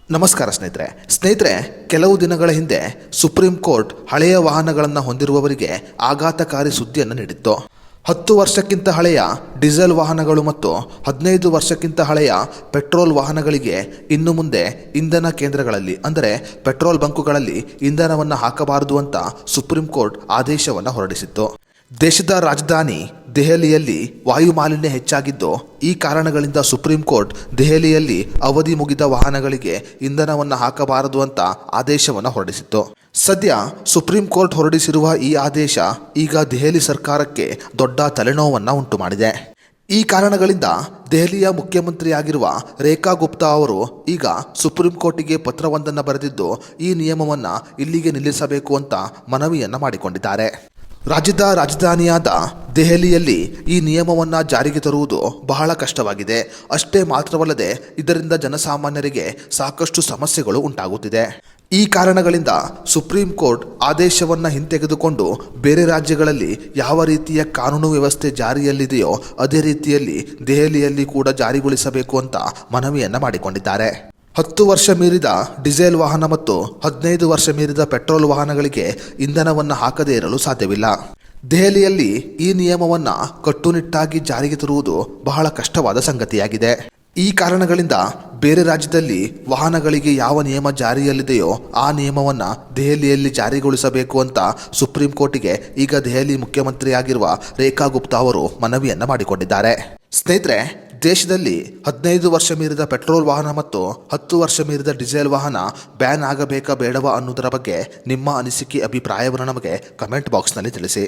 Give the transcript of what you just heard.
ನಮಸ್ಕಾರ ಸ್ನೇಹಿತರೆ ಕೆಲವು ದಿನಗಳ ಹಿಂದೆ ಸುಪ್ರೀಂ ಕೋರ್ಟ್ ಹಳೆಯ ವಾಹನಗಳನ್ನು ಹೊಂದಿರುವವರಿಗೆ ಆಘಾತಕಾರಿ ಸುದ್ದಿಯನ್ನು ನೀಡಿತ್ತು. 10 ವರ್ಷಕ್ಕಿಂತ ಹಳೆಯ ಡೀಸೆಲ್ ವಾಹನಗಳು ಮತ್ತು 15 ವರ್ಷಕ್ಕಿಂತ ಹಳೆಯ ಪೆಟ್ರೋಲ್ ವಾಹನಗಳಿಗೆ ಇನ್ನು ಮುಂದೆ ಇಂಧನ ಕೇಂದ್ರಗಳಲ್ಲಿ ಅಂದರೆ ಪೆಟ್ರೋಲ್ ಬಂಕುಗಳಲ್ಲಿ ಇಂಧನವನ್ನು ಹಾಕಬಾರದು ಅಂತ ಸುಪ್ರೀಂ ಕೋರ್ಟ್ ಆದೇಶವನ್ನು ಹೊರಡಿಸಿತ್ತು. ದೇಶದ ರಾಜಧಾನಿ ದೆಹಲಿಯಲ್ಲಿ ವಾಯು ಮಾಲಿನ್ಯ ಹೆಚ್ಚಾಗಿದ್ದು, ಈ ಕಾರಣಗಳಿಂದ ಸುಪ್ರೀಂ ಕೋರ್ಟ್ ದೆಹಲಿಯಲ್ಲಿ ಅವಧಿ ಮುಗಿದ ವಾಹನಗಳಿಗೆ ಇಂಧನವನ್ನು ಹಾಕಬಾರದು ಅಂತ ಆದೇಶವನ್ನು ಹೊರಡಿಸಿತ್ತು. ಸದ್ಯ ಸುಪ್ರೀಂ ಕೋರ್ಟ್ ಹೊರಡಿಸಿರುವ ಈ ಆದೇಶ ಈಗ ದೆಹಲಿ ಸರ್ಕಾರಕ್ಕೆ ದೊಡ್ಡ ತಲೆನೋವನ್ನು ಉಂಟು ಮಾಡಿದೆ. ಈ ಕಾರಣಗಳಿಂದ ದೆಹಲಿಯ ಮುಖ್ಯಮಂತ್ರಿಯಾಗಿರುವ ರೇಖಾ ಗುಪ್ತಾ ಅವರು ಈಗ ಸುಪ್ರೀಂ ಕೋರ್ಟಿಗೆ ಪತ್ರವೊಂದನ್ನು ಬರೆದಿದ್ದು ಈ ನಿಯಮವನ್ನು ಇಲ್ಲಿಗೆ ನಿಲ್ಲಿಸಬೇಕು ಅಂತ ಮನವಿಯನ್ನು ಮಾಡಿಕೊಂಡಿದ್ದಾರೆ. ರಾಜ್ಯದ ರಾಜಧಾನಿಯಾದ ದೆಹಲಿಯಲ್ಲಿ ಈ ನಿಯಮವನ್ನು ಜಾರಿಗೆ ತರುವುದು ಬಹಳ ಕಷ್ಟವಾಗಿದೆ. ಅಷ್ಟೇ ಮಾತ್ರವಲ್ಲದೆ ಇದರಿಂದ ಜನಸಾಮಾನ್ಯರಿಗೆ ಸಾಕಷ್ಟು ಸಮಸ್ಯೆಗಳು ಉಂಟಾಗುತ್ತಿದೆ. ಈ ಕಾರಣಗಳಿಂದ ಸುಪ್ರೀಂ ಕೋರ್ಟ್ ಆದೇಶವನ್ನು ಹಿಂತೆಗೆದುಕೊಂಡು ಬೇರೆ ರಾಜ್ಯಗಳಲ್ಲಿ ಯಾವ ರೀತಿಯ ಕಾನೂನು ವ್ಯವಸ್ಥೆ ಜಾರಿಯಲ್ಲಿದೆಯೋ ಅದೇ ರೀತಿಯಲ್ಲಿ ದೆಹಲಿಯಲ್ಲಿ ಕೂಡ ಜಾರಿಗೊಳಿಸಬೇಕು ಅಂತ ಮನವಿಯನ್ನು ಮಾಡಿಕೊಂಡಿದ್ದಾರೆ. 10 ವರ್ಷ ಮೀರಿದ ಡೀಸೆಲ್ ವಾಹನ ಮತ್ತು 15 ವರ್ಷ ಮೀರಿದ ಪೆಟ್ರೋಲ್ ವಾಹನಗಳಿಗೆ ಇಂಧನವನ್ನು ಹಾಕದೇ ಇರಲು ಸಾಧ್ಯವಿಲ್ಲ. ದೆಹಲಿಯಲ್ಲಿ ಈ ನಿಯಮವನ್ನು ಕಟ್ಟುನಿಟ್ಟಾಗಿ ಜಾರಿಗೆ ತರುವುದು ಬಹಳ ಕಷ್ಟವಾದ ಸಂಗತಿಯಾಗಿದೆ. ಈ ಕಾರಣಗಳಿಂದ ಬೇರೆ ರಾಜ್ಯದಲ್ಲಿ ವಾಹನಗಳಿಗೆ ಯಾವ ನಿಯಮ ಜಾರಿಯಲ್ಲಿದೆಯೋ ಆ ನಿಯಮವನ್ನು ದೆಹಲಿಯಲ್ಲಿ ಜಾರಿಗೊಳಿಸಬೇಕು ಅಂತ ಸುಪ್ರೀಂ ಕೋರ್ಟಿಗೆ ಈಗ ದೆಹಲಿ ಮುಖ್ಯಮಂತ್ರಿಯಾಗಿರುವ ರೇಖಾ ಗುಪ್ತಾ ಅವರು ಮನವಿಯನ್ನು ಮಾಡಿಕೊಂಡಿದ್ದಾರೆ. ಸ್ನೇಹಿತರೆ, ದೇಶದಲ್ಲಿ 15 ವರ್ಷ ಮೀರಿದ ಪೆಟ್ರೋಲ್ ವಾಹನ ಮತ್ತು 10 ವರ್ಷ ಮೀರಿದ ಡೀಸೆಲ್ ವಾಹನ ಬ್ಯಾನ್ ಆಗಬೇಕಾ ಬೇಡವಾ ಅನ್ನೋದರ ಬಗ್ಗೆ ನಿಮ್ಮ ಅನಿಸಿಕೆ ಅಭಿಪ್ರಾಯವನ್ನು ನಮಗೆ ಕಮೆಂಟ್ ಬಾಕ್ಸ್ನಲ್ಲಿ ತಿಳಿಸಿ.